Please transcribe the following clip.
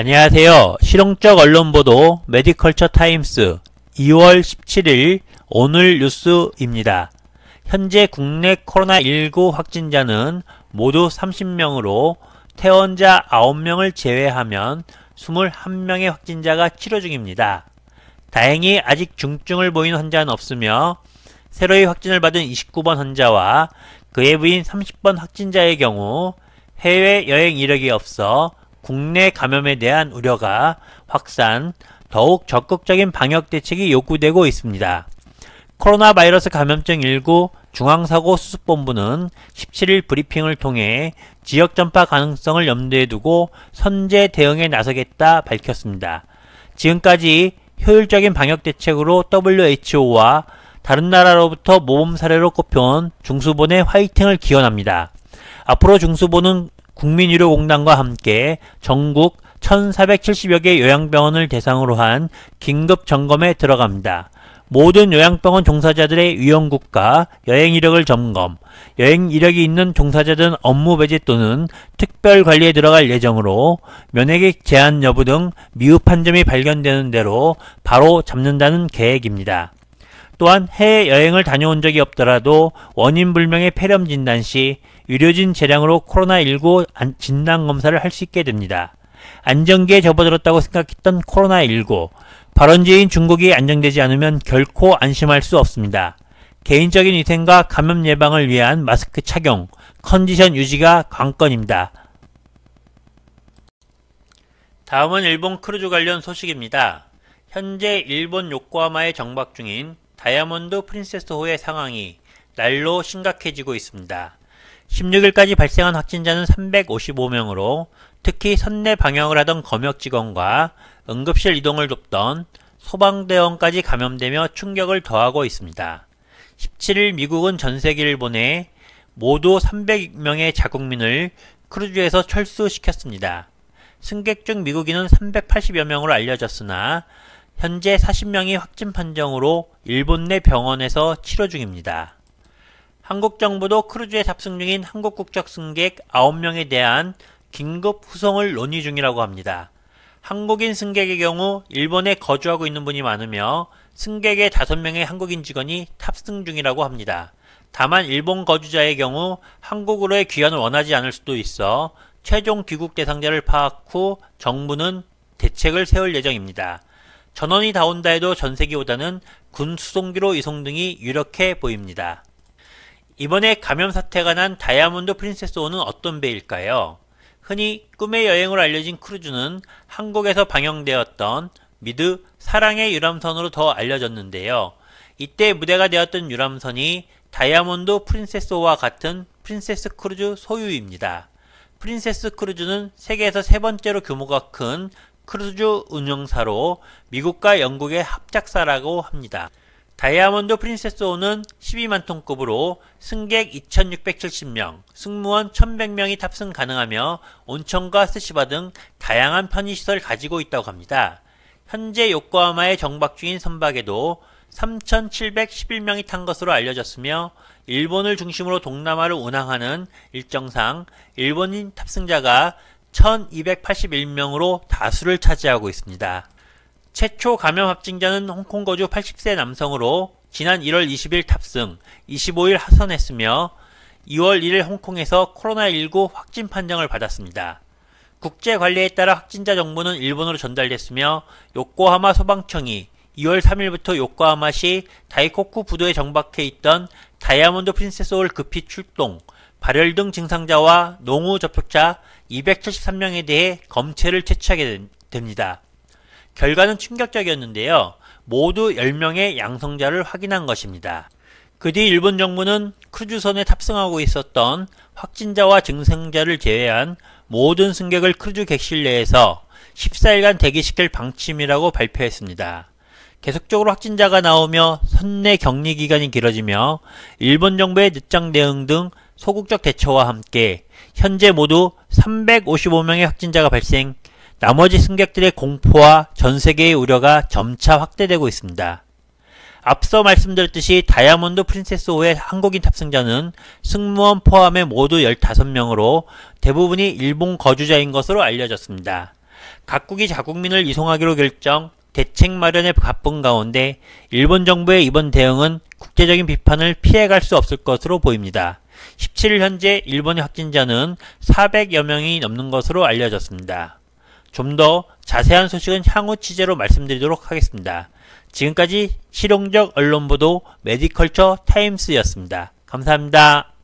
안녕하세요. 실용적 언론보도 메디컬처 타임스 2월 17일 오늘 뉴스입니다. 현재 국내 코로나19 확진자는 모두 30명으로 퇴원자 9명을 제외하면 21명의 확진자가 치료 중입니다. 다행히 아직 중증을 보이는 환자는 없으며 새로이 확진을 받은 29번 환자와 그의 부인 30번 확진자의 경우 해외여행 이력이 없어 국내 감염에 대한 우려가 확산, 더욱 적극적인 방역 대책이 요구되고 있습니다. 코로나 바이러스 감염증 19 중앙사고수습본부는 17일 브리핑을 통해 지역 전파 가능성을 염두에 두고 선제 대응에 나서겠다 밝혔습니다. 지금까지 효율적인 방역 대책으로 WHO와 다른 나라로부터 모범 사례로 꼽혀온 중수본의 화이팅을 기원합니다. 앞으로 중수본은 국민의료공단과 함께 전국 1470여 개 요양병원을 대상으로 한 긴급 점검에 들어갑니다. 모든 요양병원 종사자들의 위험국과 여행 이력을 점검, 여행 이력이 있는 종사자들은 업무 배제 또는 특별 관리에 들어갈 예정으로 면회객 제한 여부 등 미흡한 점이 발견되는 대로 바로 잡는다는 계획입니다. 또한 해외여행을 다녀온 적이 없더라도 원인 불명의 폐렴 진단 시 의료진 재량으로 코로나19 진단검사를 할 수 있게 됩니다. 안정기에 접어들었다고 생각했던 코로나19, 발원지인 중국이 안정되지 않으면 결코 안심할 수 없습니다. 개인적인 위생과 감염 예방을 위한 마스크 착용, 컨디션 유지가 관건입니다. 다음은 일본 크루즈 관련 소식입니다. 현재 일본 요코하마에 정박 중인 다이아몬드 프린세스호의 상황이 날로 심각해지고 있습니다. 16일까지 발생한 확진자는 355명으로 특히 선내 방역을 하던 검역 직원과 응급실 이동을 돕던 소방대원까지 감염되며 충격을 더하고 있습니다. 17일 미국은 전세기를 보내 모두 300명의 자국민을 크루즈에서 철수시켰습니다. 승객 중 미국인은 380여 명으로 알려졌으나 현재 40명이 확진 판정으로 일본 내 병원에서 치료 중입니다. 한국 정부도 크루즈에 탑승 중인 한국 국적 승객 9명에 대한 긴급 후송을 논의 중이라고 합니다. 한국인 승객의 경우 일본에 거주하고 있는 분이 많으며 승객의 5명의 한국인 직원이 탑승 중이라고 합니다. 다만 일본 거주자의 경우 한국으로의 귀환을 원하지 않을 수도 있어 최종 귀국 대상자를 파악 후 정부는 대책을 세울 예정입니다. 전원이 다 온다 해도 전세기보다는 군 수송기로 이송 등이 유력해 보입니다. 이번에 감염 사태가 난 다이아몬드 프린세스호는 어떤 배일까요? 흔히 꿈의 여행으로 알려진 크루즈는 한국에서 방영되었던 미드 사랑의 유람선으로 더 알려졌는데요. 이때 무대가 되었던 유람선이 다이아몬드 프린세스호와 같은 프린세스 크루즈 소유입니다. 프린세스 크루즈는 세계에서 세 번째로 규모가 큰 크루즈 운영사로 미국과 영국의 합작사라고 합니다. 다이아몬드 프린세스호는 12만 톤급으로 승객 2670명, 승무원 1100명이 탑승 가능하며 온천과 스시바 등 다양한 편의시설을 가지고 있다고 합니다. 현재 요코하마에 정박 중인 선박에도 3711명이 탄 것으로 알려졌으며 일본을 중심으로 동남아를 운항하는 일정상 일본인 탑승자가 1281명으로 다수를 차지하고 있습니다. 최초 감염 확진자는 홍콩 거주 80세 남성으로 지난 1월 20일 탑승, 25일 하선했으며 2월 1일 홍콩에서 코로나19 확진 판정을 받았습니다. 국제관리에 따라 확진자 정보는 일본으로 전달됐으며 요코하마 소방청이 2월 3일부터 요코하마시 다이코쿠 부두에 정박해 있던 다이아몬드 프린세스호를 급히 출동, 발열 등 증상자와 농후 접촉자 273명에 대해 검체를 채취하게 됩니다. 결과는 충격적이었는데요. 모두 10명의 양성자를 확인한 것입니다. 그 뒤 일본 정부는 크루즈선에 탑승하고 있었던 확진자와 증상자를 제외한 모든 승객을 크루즈 객실 내에서 14일간 대기시킬 방침이라고 발표했습니다. 계속적으로 확진자가 나오며 선내 격리 기간이 길어지며 일본 정부의 늦장 대응 등 소극적 대처와 함께 현재 모두 355명의 확진자가 발생, 나머지 승객들의 공포와 전세계의 우려가 점차 확대되고 있습니다. 앞서 말씀드렸듯이 다이아몬드 프린세스호의 한국인 탑승자는 승무원 포함해 모두 15명으로 대부분이 일본 거주자인 것으로 알려졌습니다. 각국이 자국민을 이송하기로 결정, 대책 마련에 바쁜 가운데 일본 정부의 이번 대응은 국제적인 비판을 피해갈 수 없을 것으로 보입니다. 17일 현재 일본의 확진자는 400여 명이 넘는 것으로 알려졌습니다. 좀 더 자세한 소식은 향후 취재로 말씀드리도록 하겠습니다. 지금까지 실용적 언론 보도 메디컬처 타임스였습니다. 감사합니다.